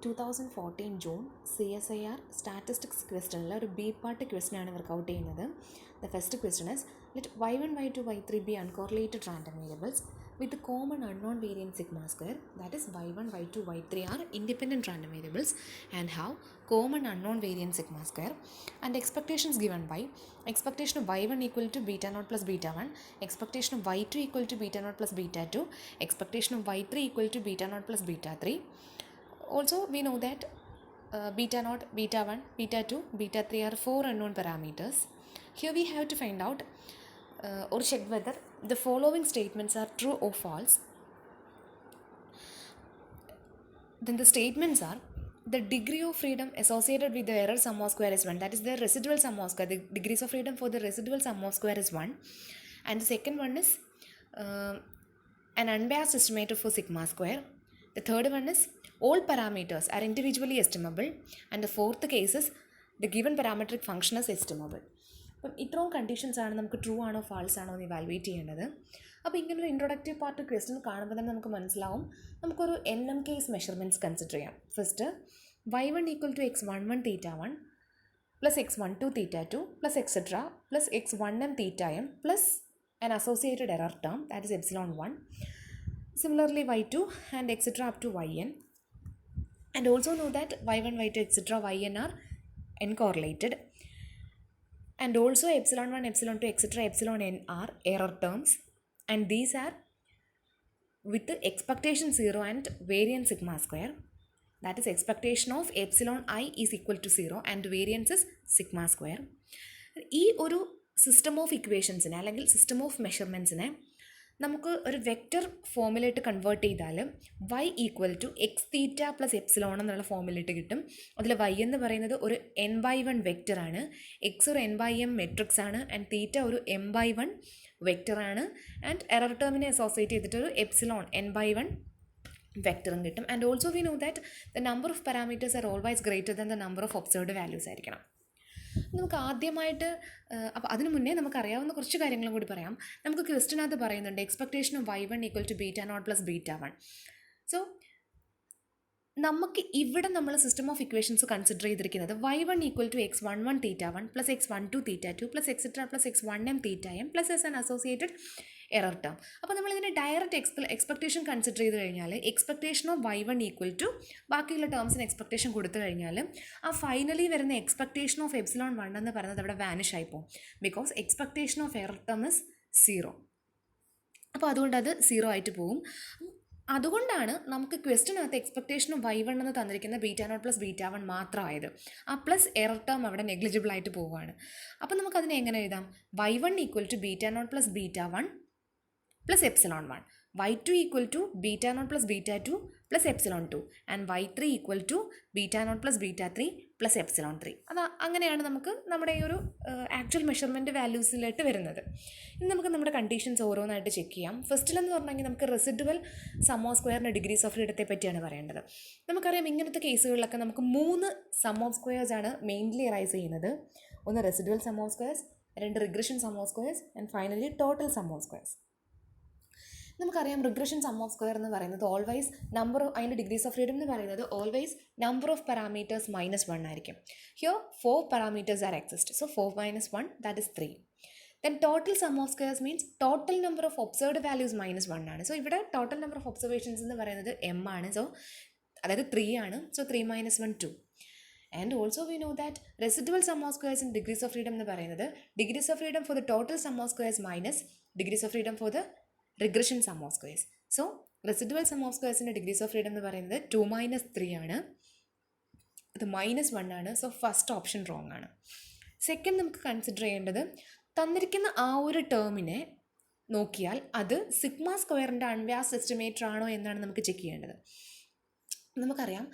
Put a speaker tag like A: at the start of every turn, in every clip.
A: 2014 June CSIR statistics ക്വസ്റ്റനിൽ ഒരു B part ക്വസ്റ്റനാണ് workout ചെയ്യുന്നത്. The first question is let y1, y2, y3 be uncorrelated random variables with the common unknown variance sigma square, that is y1, y2, y3 are independent random variables and have common unknown variance sigma square, and expectations given by expectation of y1 equal to beta naught plus beta 1, expectation of y2 equal to beta naught plus beta 2, expectation of y3 equal to beta naught plus beta 3. Also we know that beta naught, beta 1, beta 2, beta 3 are 4 unknown parameters. Here we have to find out or check whether the following statements are true or false. Then the statements are: the degree of freedom associated with the error sum of square is 1, that is the residual sum of square, the degrees of freedom for the residual sum of square is 1. And the second one is an unbiased estimator for sigma square. The third one is all parameters are individually estimable, and the fourth case is the given parametric function is estimable. അപ്പം ഇത്രയും conditions ആണ് നമുക്ക് true ആണോ false ആണോ എന്ന് evaluate ചെയ്യേണ്ടത്. അപ്പോൾ ഇങ്ങനൊരു ഇൻട്രൊഡക്റ്റീവ് പാർട്ട് ക്വസ്റ്റ്യൻ കാണുമ്പോൾ തന്നെ നമുക്ക് മനസ്സിലാവും. നമുക്കൊരു NM കേസ് മെഷർമെൻറ്റ്സ് കൺസിഡർ ചെയ്യാം. First y1 equal to x11 theta 1 plus x12 theta 2 plus etcetera plus x1m theta m plus an associated error term, that is epsilon 1. Similarly y2 and etc. up to yn. And also know that y1, y2, etc. yn are n-correlated. And also epsilon 1, epsilon 2, etc. epsilon n are error terms. And these are with the expectation 0 and variance sigma square. That is expectation of epsilon I is equal to 0 and variance is sigma square. ഈ ഒരു system of ഇക്വേഷൻസിനെ അല്ലെങ്കിൽ system of മെഷർമെൻറ്റ്സിനെ നമുക്ക് ഒരു vector ഫോമിലായിട്ട് convert ചെയ്താൽ y equal to X theta plus epsilon എന്നുള്ള ഫോമിലായിട്ട് കിട്ടും. അതിൽ y എന്ന് പറയുന്നത് ഒരു n/1 വെക്റ്ററാണ്, എക്സ് ഒരു n/m മെട്രിക്സ് ആണ്, ആൻഡ് തീറ്റ ഒരു m/1 വെക്റ്ററാണ്, ആൻഡ് എറർ ടേമിനെ അസോസിയേറ്റ് ചെയ്തിട്ട് ഒരു എപ്സിലോൺ n/1 വെക്റ്ററും കിട്ടും. And also we know that the number of parameters are always greater than the number of observed values ആയിരിക്കണം. നമുക്ക് ആദ്യമായിട്ട് അപ്പോൾ അതിനു മുന്നേ നമുക്കറിയാവുന്ന കുറച്ച് കാര്യങ്ങളും കൂടി പറയാം. നമുക്ക് ക്വസ്റ്റ്യനകത്ത് പറയുന്നുണ്ട് expectation of y1 equal to beta not plus beta 1. So നമുക്ക് ഇവിടെ നമ്മൾ സിസ്റ്റം ഓഫ് ഇക്വേഷൻസ് കൺസിഡർ ചെയ്തിരിക്കുന്നത് y1 equal to x11 theta 1 plus x12 theta 2 plus etcetera plus x1m theta m plus S an associated error term. അപ്പോൾ നമ്മളിതിനെ direct expectation consider ചെയ്ത് കഴിഞ്ഞാൽ expectation of y1 equal to ബാക്കിയുള്ള ടേംസിന് expectation കൊടുത്തു കഴിഞ്ഞാൽ ആ finally വരുന്ന എക്സ്പെക്ടേഷൻ ഓഫ് എപ്സിലോൺ 1 എന്ന് പറയുന്നത് അവിടെ വാനിഷ് ആയിപ്പോവും. Because expectation of error term is 0. അപ്പോൾ അതുകൊണ്ട് അത് 0 ആയിട്ട് പോവും. അതുകൊണ്ടാണ് നമുക്ക് ക്വസ്റ്റ്യനകത്ത് എക്സ്പെക്ടേഷൻ ഓഫ് y1 എന്ന് തന്നിരിക്കുന്ന ബീറ്റ നോട്ട് പ്ലസ് ബീറ്റ 1 മാത്രമായത്. ആ പ്ലസ് എറർ ടേം അവിടെ നെഗ്ലിജിബിൾ ആയിട്ട് പോവുകയാണ്. അപ്പോൾ നമുക്കതിനെ എങ്ങനെ എഴുതാം? y1 equal to beta not plus beta 1 plus epsilon 1, y2 equal to beta not plus beta 2 plus epsilon 2, and y3 equal to beta not plus beta 3 plus epsilon 3. അത് അങ്ങനെയാണ് നമുക്ക് നമ്മുടെ ഈ ഒരു ആക്ച്വൽ മെഷർമെൻറ്റ് വാല്യൂസിലായിട്ട് വരുന്നത്. ഇനി നമുക്ക് നമ്മുടെ കണ്ടീഷൻസ് ഓരോന്നായിട്ട് ചെക്ക് ചെയ്യാം. ഫസ്റ്റിലെന്ന് പറഞ്ഞെങ്കിൽ നമുക്ക് റെസിഡുവൽ സം ഓഫ് സ്ക്വയറിൻ്റെ ഡിഗ്രീസ് ഓഫ് ഫ്രീഡത്തെ പറ്റിയാണ് പറയേണ്ടത്. നമുക്കറിയാം ഇങ്ങനത്തെ കേസുകളിലൊക്കെ നമുക്ക് 3 സം ഓഫ് സ്ക്വയേഴ്സ് ആണ് മെയിൻലി റൈസ് ചെയ്യുന്നത്. ഒന്ന് residual sum of squares, 2 regression sum of squares, and finally total sum of squares. നമുക്കറിയാം റിഗ്രഷൻ സം ഓഫ് സ്ക്വയർ എന്ന് പറയുന്നത് ഓൾവൈസ് അതിൻ്റെ ഡിഗ്രീസ് ഓഫ് ഫ്രീഡം എന്ന് പറയുന്നത് ഓൾവൈസ് നമ്പർ ഓഫ് പാരാമീറ്റേഴ്സ് -1 ആയിരിക്കും. Here 4 parameters are exist. So 4 - 1, that is 3. Then total sum of squares means total number of observed values -1 ആണ്. So ഇവിടെ total number of observations എന്ന് പറയുന്നത് m ആണ്. So അതായത് 3 ആണ്. So 3 - 1, 2. And also we know that residual sum of squares in degrees of freedom എന്ന് പറയുന്നത് degrees of freedom for the total sum of squares minus degrees of freedom for the regression sum of squares. So residual sum of സ്ക്വയേഴ്സിൻ്റെ degrees of freedom എന്ന് പറയുന്നത് 2 - 3 ആണ്. അത് -1 ആണ്. So first option wrong ആണ്. Second നമുക്ക് consider ചെയ്യേണ്ടത് തന്നിരിക്കുന്ന ആ ഒരു ടേമിനെ നോക്കിയാൽ അത് സിഗ്മ സ്ക്വയറിൻ്റെ അൺബയാസ്ഡ് എസ്റ്റിമേറ്റർ ആണോ എന്നാണ് നമുക്ക് ചെക്ക് ചെയ്യേണ്ടത്. നമുക്കറിയാം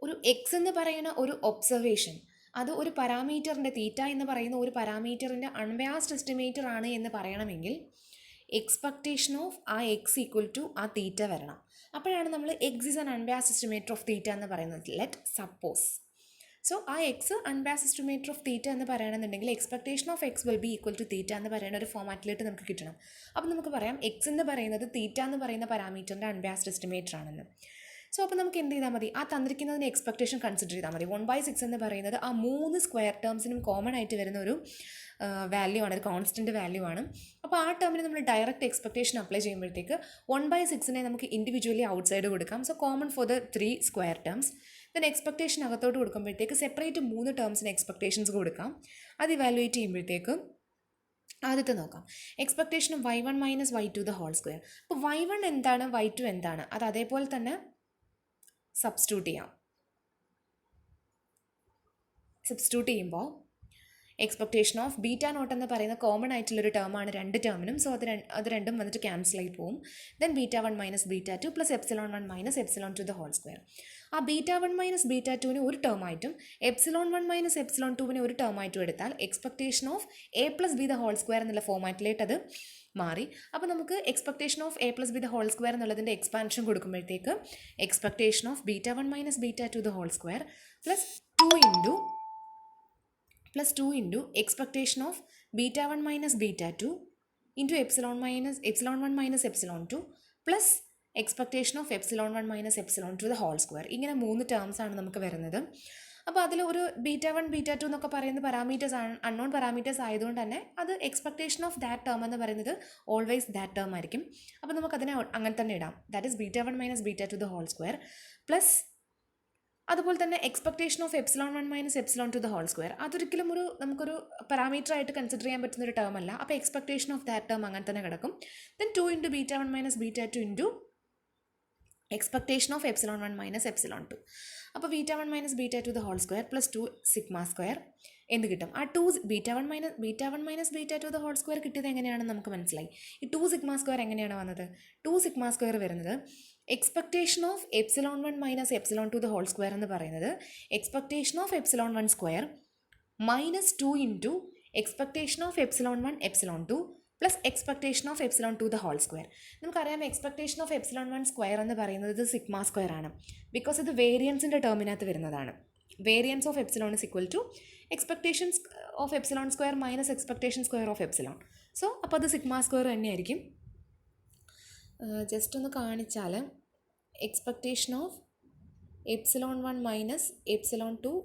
A: ഒരു എക്സ് എന്ന് പറയുന്ന ഒരു ഒബ്സർവേഷൻ അത് ഒരു പാരാമീറ്ററിൻ്റെ തീറ്റ എന്ന് പറയുന്ന ഒരു പാരാമീറ്ററിൻ്റെ അൺബയാസ്ഡ് എസ്റ്റിമേറ്റർ ആണ് എന്ന് പറയണമെങ്കിൽ എക്സ്പെക്ടേഷൻ ഓഫ് ആ എക്സ് ഈക്വൽ ടു ആ തീറ്റ വരണം. അപ്പോഴാണ് നമ്മൾ x is an unbiased estimator of theta എന്ന് പറയുന്നത്. ലെറ്റ് സപ്പോസ് സോ ആ x unbiased estimator of theta എന്ന് പറയണമെന്നുണ്ടെങ്കിൽ expectation of x will be equal to theta എന്ന് പറയുന്ന ഒരു ഫോമാറ്റിലേക്ക് നമുക്ക് കിട്ടണം. അപ്പോൾ നമുക്ക് പറയാം എക്സ് എന്ന് പറയുന്നത് തീറ്റ എന്ന് പറയുന്ന പാരാമീറ്ററിൻ്റെ അൺബയാസ്ഡ് എസ്റ്റിമേറ്റർ ആണെന്ന്. സോ അപ്പോൾ നമുക്ക് എന്ത് ചെയ്താൽ മതി, ആ തന്നിരിക്കുന്നതിന് എക്സ്പെക്ടേഷൻ കൺസിഡർ ചെയ്താൽ മതി. 1/6 എന്ന് പറയുന്നത് ആ 3 സ്ക്വയർ ടേംസിനും കോമൺ ആയിട്ട് വരുന്ന ഒരു വാല്യൂ ആണ്, ഒരു കോൺസ്റ്റൻറ്റ് വാല്യൂ ആണ്. അപ്പോൾ ആ ടേമിന് നമ്മൾ ഡയറക്റ്റ് എക്സ്പെക്ടേഷൻ അപ്ലൈ ചെയ്യുമ്പോഴത്തേക്ക് 1/6 നമുക്ക് ഇൻഡിവിജ്വലി ഔട്ട് സൈഡ് കൊടുക്കാം. So common for the 3 square terms. Then expectation അകത്തോട്ട് കൊടുക്കുമ്പോഴത്തേക്ക് സെപ്പറേറ്റ് 3 ടേംസിന് എക്സ്പെക്ടേഷൻസ് കൊടുക്കാം. അത് ഇവാലുവേറ്റ് ചെയ്യുമ്പോഴത്തേക്ക് ആദ്യത്തെ നോക്കാം, expectation of y1 minus y2 the whole square. അപ്പോൾ y1 എന്താണ്, y2 എന്താണ്, അത് അതേപോലെ തന്നെ സബ്സ്റ്റിറ്റ്യൂട്ട് ചെയ്യാം. സബ്സ്റ്റിറ്റ്യൂട്ട് ചെയ്യുമ്പോൾ എക്സ്പെക്ടേഷൻ ഓഫ് ബീറ്റ നോട്ട് എന്ന് പറയുന്ന കോമൺ ആയിട്ടുള്ളൊരു ടേമാണ് രണ്ട് ടേമിനും. സോ അത് രണ്ടും വന്നിട്ട് ക്യാൻസൽ ആയി പോകും. Then β1 minus β2 plus ε1 minus ε2 the whole square. ആ β1 മൈനസ് β2ന് ഒരു ടേമായിട്ടും ε1 മൈനസ് ε2ന് ഒരു ടേമായിട്ടും എടുത്താൽ expectation of a plus b the whole square എന്നുള്ള ഫോമാറ്റിലേക്ക് അത് മാറി. അപ്പോൾ നമുക്ക് expectation of a plus b the whole square എന്നുള്ളതിൻ്റെ എക്സ്പാൻഷൻ കൊടുക്കുമ്പോഴത്തേക്ക് expectation of β1 minus β2 the whole square plus 2 into expectation of β1 minus β2 into epsilon 1 minus epsilon 2 plus expectation of epsilon 1 minus epsilon 2 the whole square. ഇങ്ങനെ 3 terms ആണ് നമുക്ക് വരുന്നത്. അപ്പോൾ അതിൽ ഒരു β1 β2 എന്നൊക്കെ പറയുന്ന പാരാമീറ്റേഴ്സ് അൺനോൺ പാരാമീറ്റേഴ്സ് ആയതുകൊണ്ട് തന്നെ അത് എക്സ്പെക്ടേഷൻ ഓഫ് ദാറ്റ് ടേം എന്ന് പറയുന്നത് ഓൾവേസ് ദാറ്റ് ടേം ആയിരിക്കും. അപ്പോൾ നമുക്കതിനെ അങ്ങനെ തന്നെ ഇടാം. That is β1 minus β2 the whole square plus അതുപോലെ തന്നെ expectation of ε1 minus ε2 the whole square. അതൊരിക്കലും നമുക്കൊരു പാരാമീറ്റർ ആയിട്ട് കൺസിഡർ ചെയ്യാൻ പറ്റുന്ന ഒരു ടേം അല്ല. അപ്പോൾ എക്സ്പെക്ടേഷൻ ഓഫ് ദാറ്റ് ടേം അങ്ങനെ തന്നെ കിടക്കും. Then 2 into β1 minus β2 into expectation of ε1 minus ε2. അപ്പോൾ β1 minus β2 the whole square plus 2 sigma square എന്ത് കിട്ടും? ആ 2 β1 മൈനസ് β2 ദ ഹോൾ സ്ക്വയർ കിട്ടിയത് എങ്ങനെയാണെന്ന് നമുക്ക് മനസ്സിലായി. ഈ 2 സിഗ്മ സ്ക്വയർ എങ്ങനെയാണ് വന്നത്? 2 സിഗ്മ സ്ക്വയർ വരുന്നത് expectation of ε1 minus ε2 the whole square എന്ന് പറയുന്നത് expectation of ε1 square minus 2 into expectation of ε1 ε2 plus expectation of ε2 the whole square. നമുക്കറിയാം എക്സ്പെക്ടേഷൻ ഓഫ് ε1 സ്ക്വയർ എന്ന് പറയുന്നത് ഇത് സിഗ്മ സ്ക്വയർ ആണ്. ബിക്കോസ് ഇത് വേരിയൻസിൻ്റെ ടേമിനകത്ത് വരുന്നതാണ്. Variance of epsilon is equal to expectations of epsilon square minus expectation square of epsilon. So അപ്പോൾ അത് സിഗ്മ സ്ക്വയർ തന്നെയായിരിക്കും. ജസ്റ്റ് ഒന്ന് കാണിച്ചാൽ expectation of ε1 minus ε2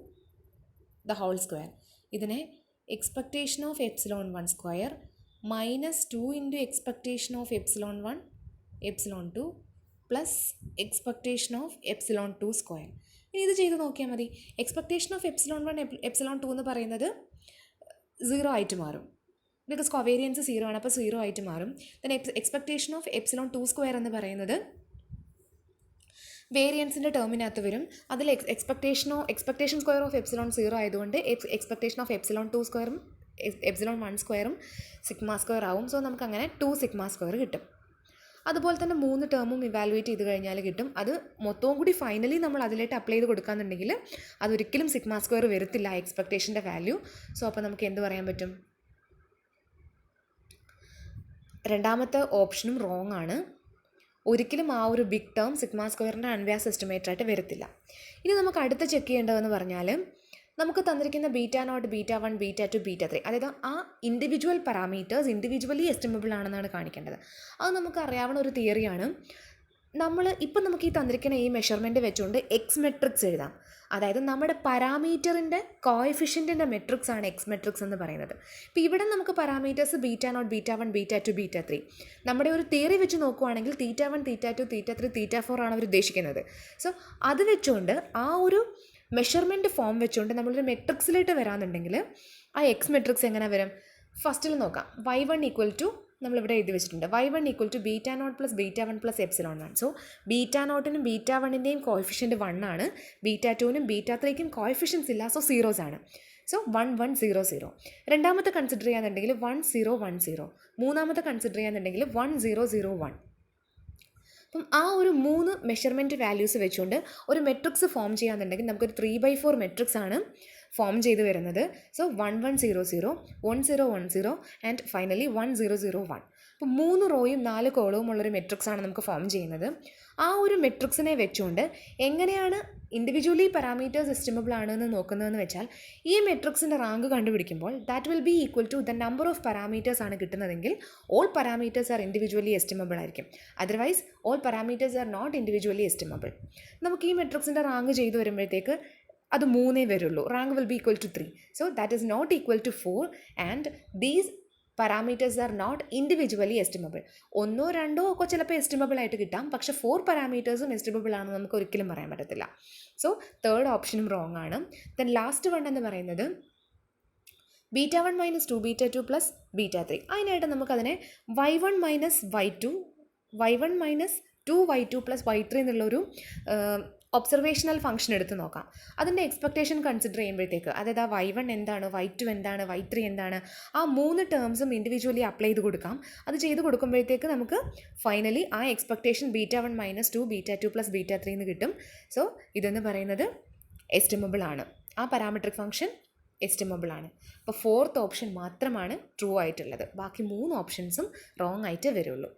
A: the whole square, ഇതിനെ expectation of ε1 square minus 2 into expectation of ε1 ε2 plus expectation of ε2 square. ഇനി ഇത് ചെയ്ത് നോക്കിയാൽ മതി. എക്സ്പെക്ടേഷൻ ഓഫ് ε1 ε2 എന്ന് പറയുന്നത് 0 ആയിട്ട് മാറും. ബിക്കോസ് കോവേരിയൻസ് 0 ആണ്, അപ്പോൾ 0 ആയിട്ട് മാറും. ദെൻ എക്സ്പെക്ടേഷൻ ഓഫ് ε2 സ്ക്വയർ എന്ന് പറയുന്നത് വേരിയൻസിൻ്റെ ടേമിനകത്ത് വരും. അതിൽ എക്സ്പെക്ടേഷൻ സ്ക്വയർ ഓഫ് എപ്സിലോൺ 0 ആയതുകൊണ്ട് എക്സ്പെക്ടേഷൻ ഓഫ് ε2 സ്ക്വയറും ε1 സ്ക്വയറും സിഗ്മ സ്ക്വയർ ആവും. സോ നമുക്കങ്ങനെ 2 സിഗ്മ സ്ക്വയർ കിട്ടും. അതുപോലെ തന്നെ 3 ടേമും ഇവാലുവേറ്റ് ചെയ്ത് കഴിഞ്ഞാൽ കിട്ടും. അത് മൊത്തവും കൂടി ഫൈനലി നമ്മൾ അതിലേക്ക് അപ്ലൈ ചെയ്ത് കൊടുക്കാന്നുണ്ടെങ്കിൽ അതൊരിക്കലും സിഗ്മ സ്ക്വയർ വരത്തില്ല എക്സ്പെക്ടേഷൻ്റെ വാല്യൂ. സോ അപ്പോൾ നമുക്ക് എന്ത് പറയാൻ പറ്റും? രണ്ടാമത്തെ ഓപ്ഷനും റോങ് ആണ്. ഒരിക്കലും ആ ഒരു ബിഗ് ടേം സിഗ്മ സ്ക്വയറിൻ്റെ അൺവ്യാസ് എസ്റ്റിമേറ്ററായിട്ട് വരത്തില്ല. ഇനി നമുക്ക് അടുത്ത് ചെക്ക് ചെയ്യേണ്ടതെന്ന് പറഞ്ഞാൽ നമുക്ക് തന്നിരിക്കുന്ന β0 β1 β2 β3 അതായത് ആ ഇൻഡിവിജ്വൽ പാരാമീറ്റേഴ്സ് ഇൻഡിവിജ്വലി എസ്റ്റിമബിൾ ആണെന്നാണ് കാണിക്കേണ്ടത്. അത് നമുക്ക് അറിയാവുന്ന ഒരു തിയറിയാണ്. ഇപ്പം നമുക്ക് ഈ തന്നിരിക്കുന്ന ഈ മെഷർമെൻറ്റ് വെച്ചുകൊണ്ട് എക്സ് മെട്രിക്സ് എഴുതാം. അതായത് നമ്മുടെ പാരാമീറ്ററിൻ്റെ കോഎഫിഷ്യൻറ്റിൻ്റെ മെട്രിക്സ് ആണ് എക്സ് മെട്രിക്സ് എന്ന് പറയുന്നത്. ഇപ്പോൾ ഇവിടെ നമുക്ക് പാരാമീറ്റേഴ്സ് β0 β1 β2 β3 നമ്മുടെ ഒരു തിയറി വെച്ച് നോക്കുവാണെങ്കിൽ θ1 θ2 θ3 θ4 ആണ് അവർ ഉദ്ദേശിക്കുന്നത്. സോ അത് വെച്ചുകൊണ്ട് ആ ഒരു മെഷർമെൻറ്റ് ഫോം വെച്ചുകൊണ്ട് നമ്മളൊരു മെട്രിക്സിലേക്ക് വരാമെന്നുണ്ടെങ്കിൽ ആ എക്സ് മെട്രിക്സ് എങ്ങനെ വരും? ഫസ്റ്റിൽ നോക്കാം. y1 ഈക്വൽ ടു നമ്മളിവിടെ എഴുതി വെച്ചിട്ടുണ്ട്. y1 equal to β0 plus β1 plus ε1. So β0നും β1ൻ്റെയും കോഎഫിഷ്യൻറ്റ് 1 ആണ്. β2നും β3ക്കും കോഎഫിഷ്യൻസ് ഇല്ല, സോ സീറോസ് ആണ്. സോ 1 1 0 0. രണ്ടാമത്തെ കൺസിഡർ ചെയ്യാന്നുണ്ടെങ്കിൽ 1 0 1 0. മൂന്നാമത്തെ കൺസിഡർ ചെയ്യാന്നുണ്ടെങ്കിൽ 1 0 0 1. അപ്പം ആ ഒരു 3 മെഷർമെൻറ്റ് വാല്യൂസ് വെച്ചുകൊണ്ട് ഒരു മെട്രിക്സ് ഫോം ചെയ്യാന്നുണ്ടെങ്കിൽ നമുക്കൊരു 3/4 മെട്രിക്സ് ആണ് ഫോം ചെയ്ത് വരുന്നത്. So 1 1 0 0 1 0 1 0 and finally 1 0 0 1. അപ്പോൾ 3 റോയും 4 കോളവും ഉള്ളൊരു മെട്രിക്സ് ആണ് നമുക്ക് ഫോം ചെയ്യുന്നത്. ആ ഒരു മെട്രിക്സിനെ വെച്ചുകൊണ്ട് എങ്ങനെയാണ് ഇൻഡിവിജ്വലി പാരാമീറ്റേഴ്സ് എസ്റ്റിമബിൾ ആണെന്ന് നോക്കുന്നതെന്ന് വെച്ചാൽ ഈ മെട്രിക്സിൻ്റെ റാങ്ക് കണ്ടുപിടിക്കുമ്പോൾ that will be equal to the number of parameters ആണ് കിട്ടുന്നതെങ്കിൽ all parameters are individually estimable ആയിരിക്കും. Otherwise all parameters are not individually estimable. നമുക്ക് ഈ മെട്രിക്സിൻ്റെ റാങ്ക് ചെയ്തു വരുമ്പോഴത്തേക്ക് അത് 3 വരുള്ളൂ. Rank will be equal to 3. So that is not equal to 4 and these parameters are not individually estimable. 1 2 ഒക്കെ ചിലപ്പോൾ എസ്റ്റിമബിൾ ആയിട്ട് കിട്ടാം, പക്ഷേ 4 പാരാമീറ്റേഴ്സും എസ്റ്റിമബിൾ ആണെന്ന് നമുക്ക് ഒരിക്കലും പറയാൻ പറ്റത്തില്ല. സോ തേർഡ് ഓപ്ഷനും റോങ് ആണ്. ദെൻ ലാസ്റ്റ് വൺ എന്ന് പറയുന്നത് β1 - 2β2 + β3. അതിനായിട്ട് നമുക്കതിനെ y1 - y2 y1 - 2y2 + y3 എന്നുള്ളൊരു ഒബ്സർവേഷണൽ ഫംഗ്ഷൻ എടുത്ത് നോക്കാം. അതിൻ്റെ എക്സ്പെക്റ്റേഷൻ കൺസിഡർ ചെയ്യുമ്പോഴത്തേക്ക്, അതായത് ആ y1 എന്താണ്, y2 എന്താണ്, y3 എന്താണ്, ആ 3 ടേംസും ഇൻഡിവിജ്വലി അപ്ലൈ ചെയ്ത് കൊടുക്കാം. അത് ചെയ്ത് കൊടുക്കുമ്പോഴത്തേക്ക് നമുക്ക് ഫൈനലി ആ എക്സ്പെക്റ്റേഷൻ β1 - 2 β2 + β3 എന്ന് കിട്ടും. സോ ഇതെന്ന് പറയുന്നത് എസ്റ്റിമബിൾ ആണ്. ആ പാരാമെട്രിക് ഫംഗ്ഷൻ എസ്റ്റിമബിൾ ആണ്. അപ്പോൾ 4th ഓപ്ഷൻ മാത്രമാണ് ട്രൂ ആയിട്ടുള്ളത്. ബാക്കി 3 ഓപ്ഷൻസും റോങ് ആയിട്ട് വരുള്ളൂ.